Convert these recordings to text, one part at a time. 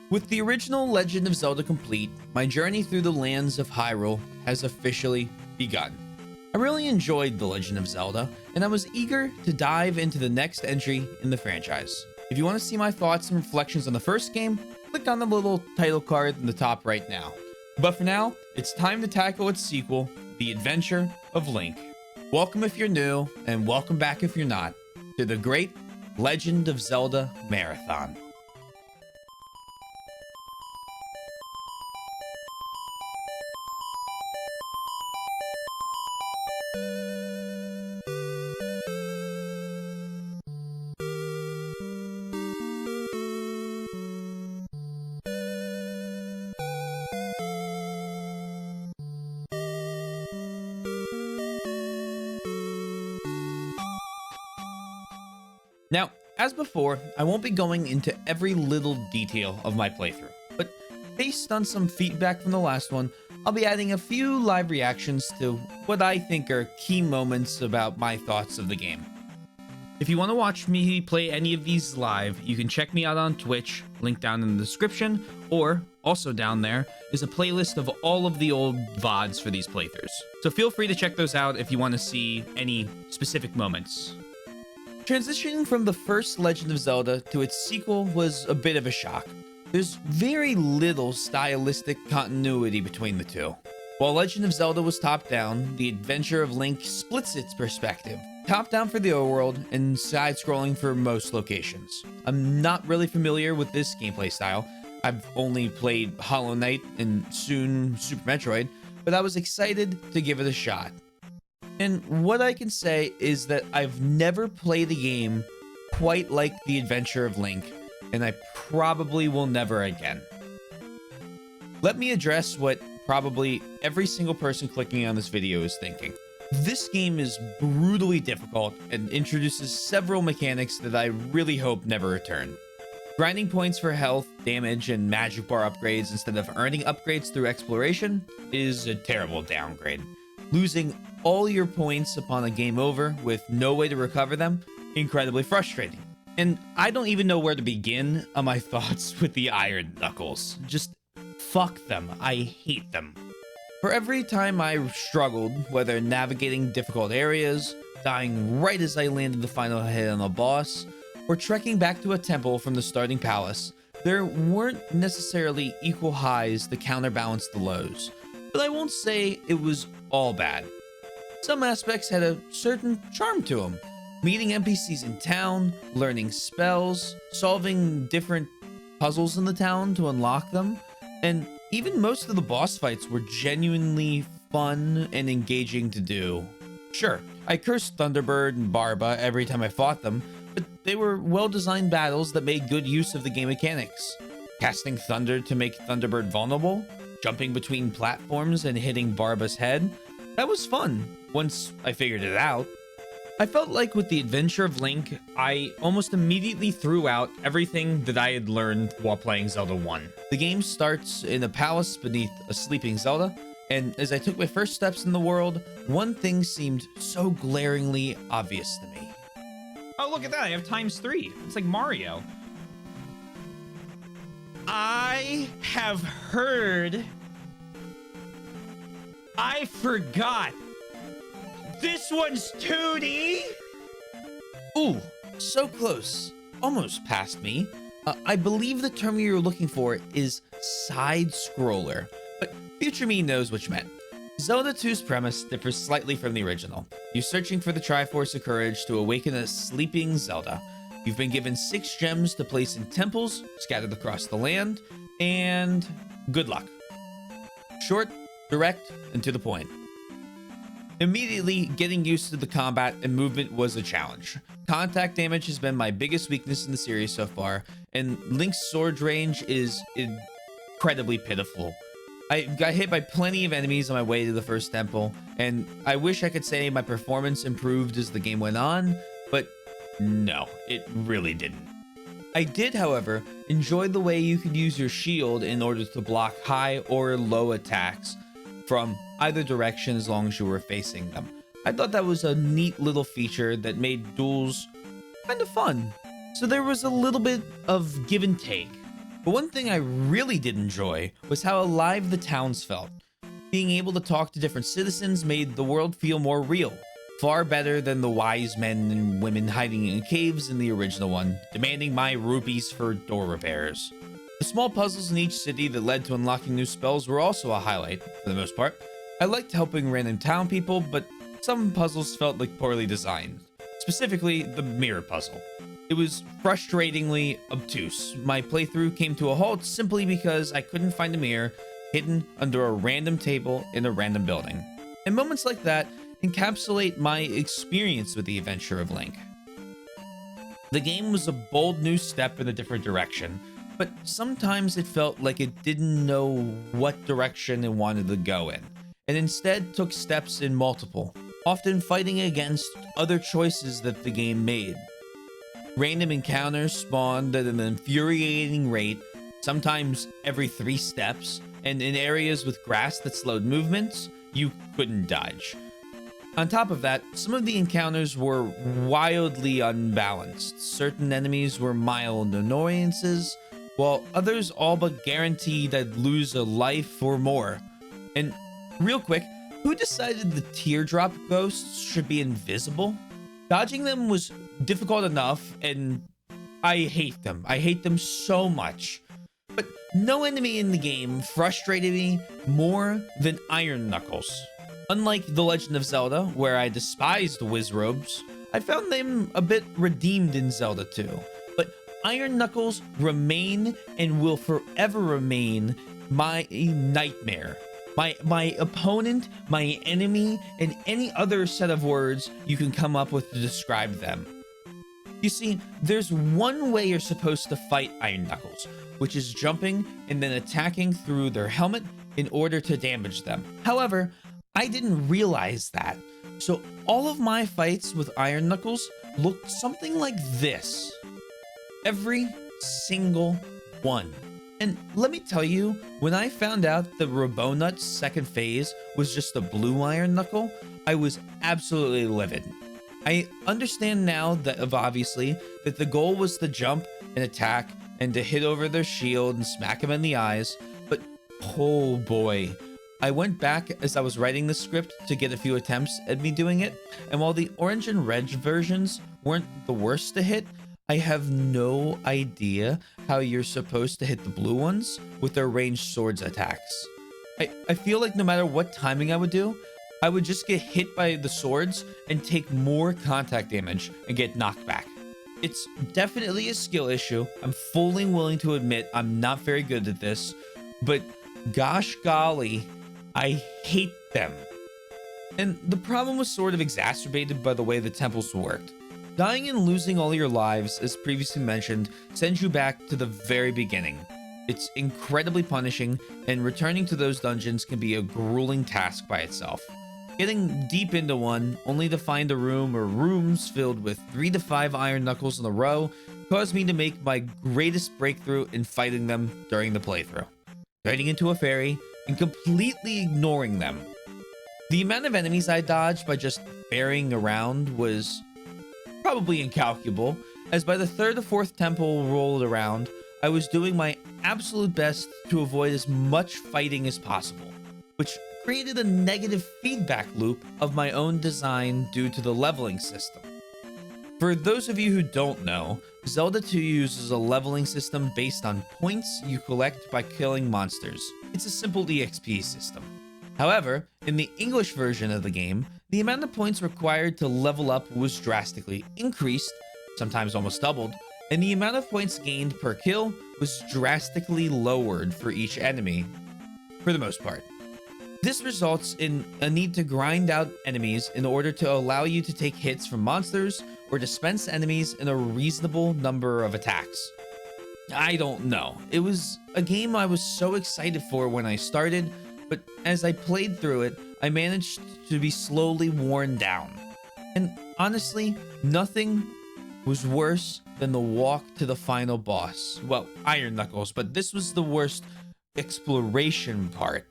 With the original Legend of Zelda complete, my journey through the lands of Hyrule has officially begun. I really enjoyed The Legend of Zelda, and I was eager to dive into the next entry in the franchise. If you want to see my thoughts and reflections on the first game, click on the little title card in the top right now. But for now, it's time to tackle its sequel, The Adventure of Link. Welcome if you're new, and welcome back if you're not, to the great Legend of Zelda Marathon. Now, as before, I won't be going into every little detail of my playthrough, but based on some feedback from the last one, I'll be adding a few live reactions to what I think are key moments about my thoughts of the game. If you want to watch me play any of these live, you can check me out on Twitch, link down in the description, or also down there is a playlist of all of the old VODs for these playthroughs. So feel free to check those out if you want to see any specific moments. Transitioning from the first Legend of Zelda to its sequel was a bit of a shock. There's very little stylistic continuity between the two. While Legend of Zelda was top-down, The Adventure of Link splits its perspective. Top-down for the overworld and side-scrolling for most locations. I'm not really familiar with this gameplay style. I've only played Hollow Knight and soon Super Metroid, but I was excited to give it a shot. And what I can say is that I've never played a game quite like The Adventure of Link, and I probably will never again. Let me address what probably every single person clicking on this video is thinking. This game is brutally difficult and introduces several mechanics that I really hope never return. Grinding points for health, damage, and magic bar upgrades instead of earning upgrades through exploration is a terrible downgrade. Losing all your points upon a game over with no way to recover them, incredibly frustrating. And I don't even know where to begin on my thoughts with the Iron Knuckles. Just fuck them. I hate them. For every time I struggled, whether navigating difficult areas, dying right as I landed the final hit on a boss, or trekking back to a temple from the starting palace, there weren't necessarily equal highs to counterbalance the lows. But I won't say it was all bad. Some aspects had a certain charm to them. Meeting NPCs in town, learning spells, solving different puzzles in the town to unlock them, and even most of the boss fights were genuinely fun and engaging to do. Sure, I cursed Thunderbird and Barba every time I fought them, but they were well-designed battles that made good use of the game mechanics. Casting Thunder to make Thunderbird vulnerable, jumping between platforms and hitting Barba's head, that was fun once I figured it out. I felt like with The Adventure of Link, I almost immediately threw out everything that I had learned while playing Zelda 1. The game starts in a palace beneath a sleeping Zelda, and as I took my first steps in the world, one thing seemed so glaringly obvious to me. Oh, look at that, I have ×3. It's like Mario. I have heard... I forgot. This one's 2D? Ooh, so close. Almost past me. I believe the term you're looking for is side-scroller, but future me knows what you meant. Zelda 2's premise differs slightly from the original. You're searching for the Triforce of Courage to awaken a sleeping Zelda. You've been given 6 gems to place in temples scattered across the land, and good luck. Short, direct, and to the point. Immediately, getting used to the combat and movement was a challenge. Contact damage has been my biggest weakness in the series so far, and Link's sword range is incredibly pitiful. I got hit by plenty of enemies on my way to the first temple, and I wish I could say my performance improved as the game went on, but no, it really didn't. I did, however, enjoy the way you could use your shield in order to block high or low attacks from either direction as long as you were facing them. I thought that was a neat little feature that made duels kind of fun. So there was a little bit of give and take. But one thing I really did enjoy was how alive the towns felt. Being able to talk to different citizens made the world feel more real, far better than the wise men and women hiding in caves in the original one, demanding my rupees for door repairs. The small puzzles in each city that led to unlocking new spells were also a highlight, for the most part. I liked helping random town people, but some puzzles felt like poorly designed. Specifically, the mirror puzzle. It was frustratingly obtuse. My playthrough came to a halt simply because I couldn't find a mirror hidden under a random table in a random building. And moments like that encapsulate my experience with the adventure of Link. The game was a bold new step in a different direction, but sometimes it felt like it didn't know what direction it wanted to go in, and instead took steps in multiple, often fighting against other choices that the game made. Random encounters spawned at an infuriating rate, sometimes every 3 steps, and in areas with grass that slowed movements, you couldn't dodge. On top of that, some of the encounters were wildly unbalanced. Certain enemies were mild annoyances, while others all but guaranteed I'd lose a life or more. And real quick, who decided the teardrop ghosts should be invisible? Dodging them was difficult enough, and I hate them. I hate them so much. But no enemy in the game frustrated me more than Iron Knuckles. Unlike The Legend of Zelda, where I despised Wizrobes, I found them a bit redeemed in Zelda II. But Iron Knuckles remain and will forever remain my nightmare. My opponent, my enemy, and any other set of words you can come up with to describe them. You see, there's one way you're supposed to fight Iron Knuckles, which is jumping and then attacking through their helmet in order to damage them. However, I didn't realize that, so all of my fights with Iron Knuckles looked something like this. Every single one. And let me tell you, when I found out the Robonut's second phase was just a blue Iron Knuckle, I was absolutely livid. I understand now that obviously that the goal was to jump and attack and to hit over their shield and smack him in the eyes, but oh boy. I went back as I was writing the script to get a few attempts at me doing it, and while the orange and red versions weren't the worst to hit, I have no idea how you're supposed to hit the blue ones with their ranged swords attacks. I feel like no matter what timing I would do, I would just get hit by the swords and take more contact damage and get knocked back. It's definitely a skill issue. I'm fully willing to admit I'm not very good at this, but gosh golly, I hate them. And the problem was sort of exacerbated by the way the temples worked. Dying and losing all your lives, as previously mentioned, sends you back to the very beginning. It's incredibly punishing, and returning to those dungeons can be a grueling task by itself. Getting deep into one, only to find a room or rooms filled with 3 to 5 Iron Knuckles in a row, caused me to make my greatest breakthrough in fighting them during the playthrough. Turning into a fairy, and completely ignoring them. The amount of enemies I dodged by just ferrying around was probably incalculable, as by the 3rd or 4th temple rolled around, I was doing my absolute best to avoid as much fighting as possible, which created a negative feedback loop of my own design due to the leveling system. For those of you who don't know, Zelda II uses a leveling system based on points you collect by killing monsters. It's a simple EXP system. However, in the English version of the game, the amount of points required to level up was drastically increased, sometimes almost doubled, and the amount of points gained per kill was drastically lowered for each enemy, for the most part. This results in a need to grind out enemies in order to allow you to take hits from monsters or dispense enemies in a reasonable number of attacks. I don't know. It was a game I was so excited for when I started, but as I played through it, I managed to be slowly worn down. And honestly, nothing was worse than the walk to the final boss. Well, Iron Knuckles, but this was the worst exploration part.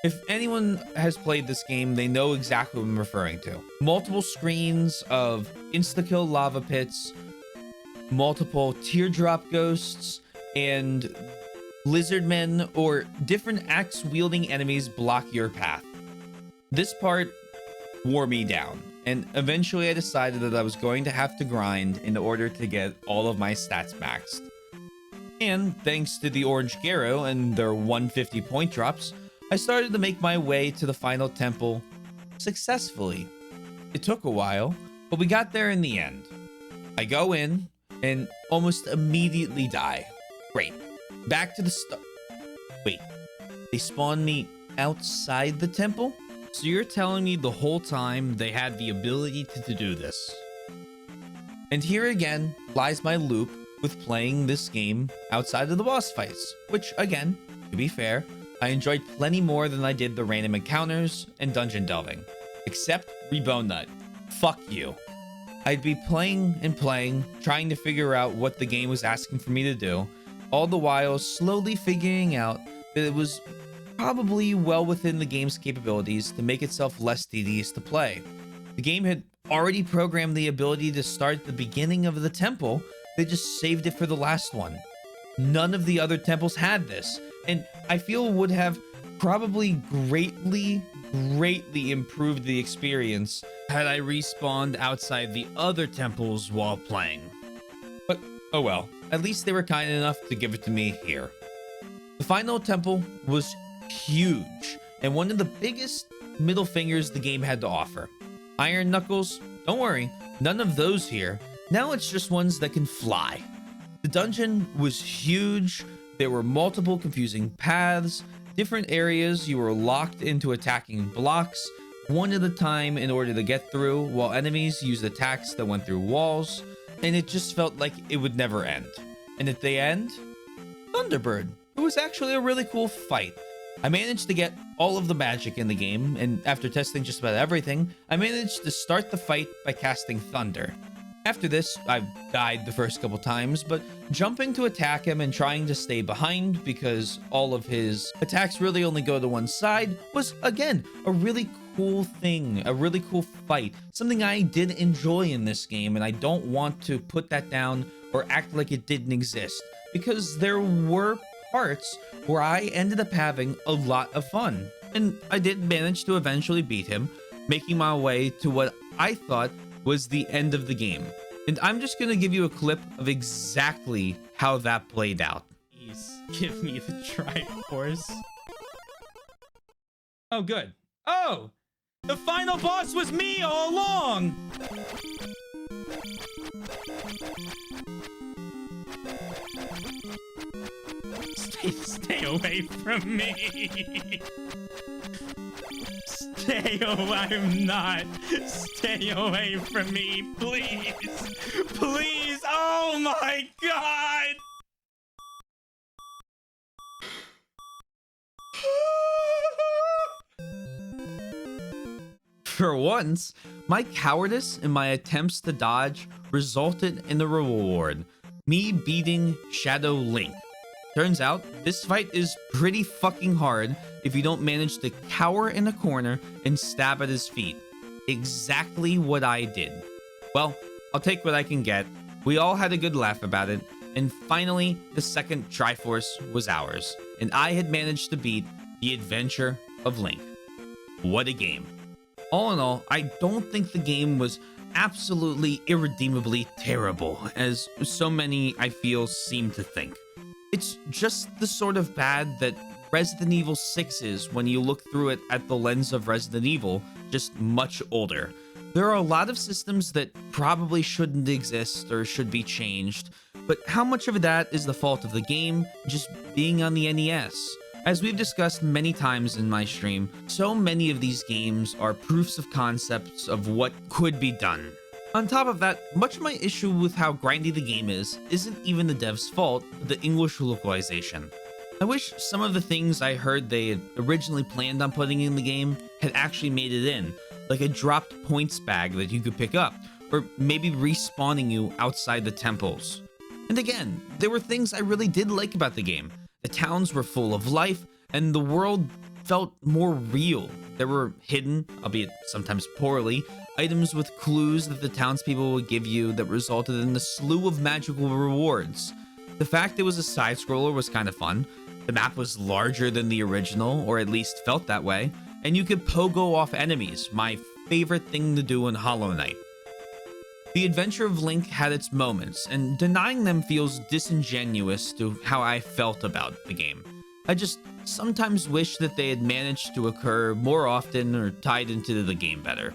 If anyone has played this game, they know exactly what I'm referring to. Multiple screens of insta-kill lava pits, multiple teardrop ghosts, and lizard men or different axe wielding enemies block your path. This part wore me down, and eventually I decided that I was going to have to grind in order to get all of my stats maxed. And thanks to the Orange Garrow and their 150 point drops, I started to make my way to the final temple successfully. It took a while, but we got there in the end. I go in and almost immediately die. Great. Back to the start. Wait, they spawned me outside the temple? So you're telling me the whole time they had the ability to do this? And here again lies my loop with playing this game outside of the boss fights, which again, to be fair, I enjoyed plenty more than I did the random encounters and dungeon delving. Except Rebone Nut. Fuck you. I'd be playing and playing, trying to figure out what the game was asking for me to do, all the while slowly figuring out that it was probably well within the game's capabilities to make itself less tedious to play. The game had already programmed the ability to start at the beginning of the temple, they just saved it for the last one. None of the other temples had this, and I feel would have probably greatly improved the experience Had I respawned outside the other temples while playing. But oh well, at least they were kind enough to give it to me here. The final temple was huge and one of the biggest middle fingers the game had to offer. Iron Knuckles, don't worry, none of those here. Now it's just ones that can fly. The dungeon was huge. There were multiple confusing paths, different areas you were locked into attacking blocks one at a time in order to get through, while enemies used attacks that went through walls, and it just felt like it would never end. And at the end, Thunderbird. It was actually a really cool fight. I managed to get all of the magic in the game, and after testing just about everything, I managed to start the fight by casting Thunder. After this, I died the first couple times, but jumping to attack him and trying to stay behind because all of his attacks really only go to one side was, again, a really cool thing, a really cool fight, something I did enjoy in this game, and I don't want to put that down or act like it didn't exist, because there were parts where I ended up having a lot of fun, and I did manage to eventually beat him, making my way to what I thought was the end of the game. And I'm just gonna give you a clip of exactly how that played out. Please give me the Triforce. Oh, good. Oh! The final boss was me all along! Stay away from me! Stay away, I'm not. Stay away from me, please. Please, oh my god! For once, my cowardice in my attempts to dodge resulted in the reward, me beating Shadow Link. Turns out, this fight is pretty fucking hard if you don't manage to cower in a corner and stab at his feet. Exactly what I did. Well, I'll take what I can get. We all had a good laugh about it, and finally, the second Triforce was ours, and I had managed to beat The Adventure of Link. What a game. All in all, I don't think the game was absolutely irredeemably terrible, as so many I feel seem to think. It's just the sort of bad that Resident Evil 6 is when you look through it at the lens of Resident Evil, just much older. There are a lot of systems that probably shouldn't exist or should be changed, but how much of that is the fault of the game just being on the NES? As we've discussed many times in my stream, so many of these games are proofs of concepts of what could be done. On top of that, much of my issue with how grindy the game isn't even the dev's fault, but the English localization. I wish some of the things I heard they had originally planned on putting in the game had actually made it in, like a dropped points bag that you could pick up, or maybe respawning you outside the temples. And again, there were things I really did like about the game. The towns were full of life, and the world felt more real. There were hidden, albeit sometimes poorly, items with clues that the townspeople would give you that resulted in a slew of magical rewards. The fact it was a side scroller was kind of fun. The map was larger than the original, or at least felt that way, and you could pogo off enemies, my favorite thing to do in Hollow Knight. The adventure of Link had its moments, and denying them feels disingenuous to how I felt about the game. I just sometimes wish that they had managed to occur more often or tied into the game better.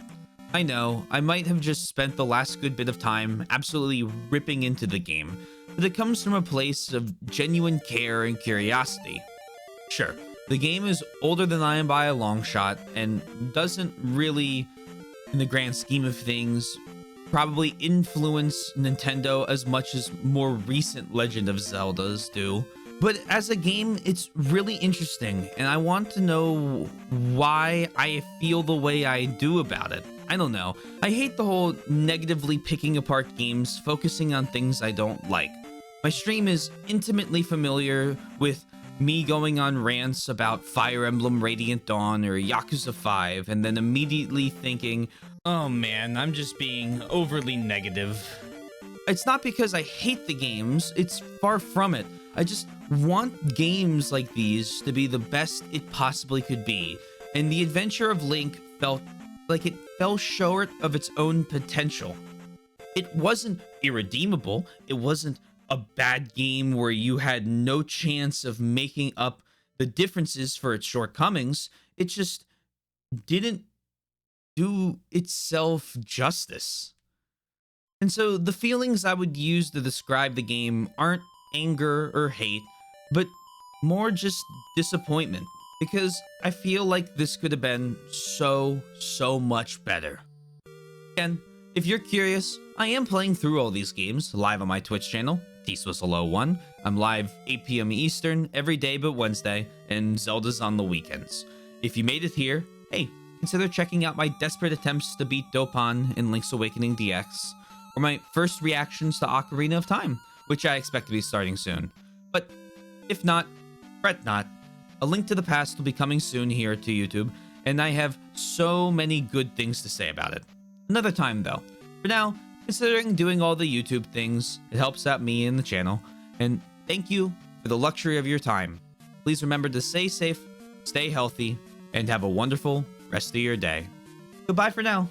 I know, I might have just spent the last good bit of time absolutely ripping into the game, but it comes from a place of genuine care and curiosity. Sure, the game is older than I am by a long shot, and doesn't really, in the grand scheme of things, probably influence Nintendo as much as more recent Legend of Zeldas do. But as a game, it's really interesting, and I want to know why I feel the way I do about it. I don't know. I hate the whole negatively picking apart games, focusing on things I don't like. My stream is intimately familiar with me going on rants about Fire Emblem Radiant Dawn or Yakuza 5, and then immediately thinking, Oh man, I'm just being overly negative. it's not because I hate the games, it's far from it. I just want games like these to be the best it possibly could be, and the adventure of Link felt like it fell short of its own potential. It wasn't irredeemable, it wasn't a bad game where you had no chance of making up the differences for its shortcomings. It just didn't do itself justice. And so the feelings I would use to describe the game aren't anger or hate, but more just disappointment, because I feel like this could have been so much better. Again, if you're curious, I am playing through all these games live on my Twitch channel, TSwissalo1. I'm live 8 p.m. Eastern every day but Wednesday, and Zelda's on the weekends. If you made it here, hey, consider checking out my desperate attempts to beat Dopon in Link's Awakening DX, or my first reactions to Ocarina of Time, which I expect to be starting soon. But if not, fret not. A Link to the Past will be coming soon here to YouTube, and I have so many good things to say about it. Another time though. For now, considering doing all the YouTube things, it helps out me and the channel, and thank you for the luxury of your time. Please remember to stay safe, stay healthy, and have a wonderful rest of your day. Goodbye for now.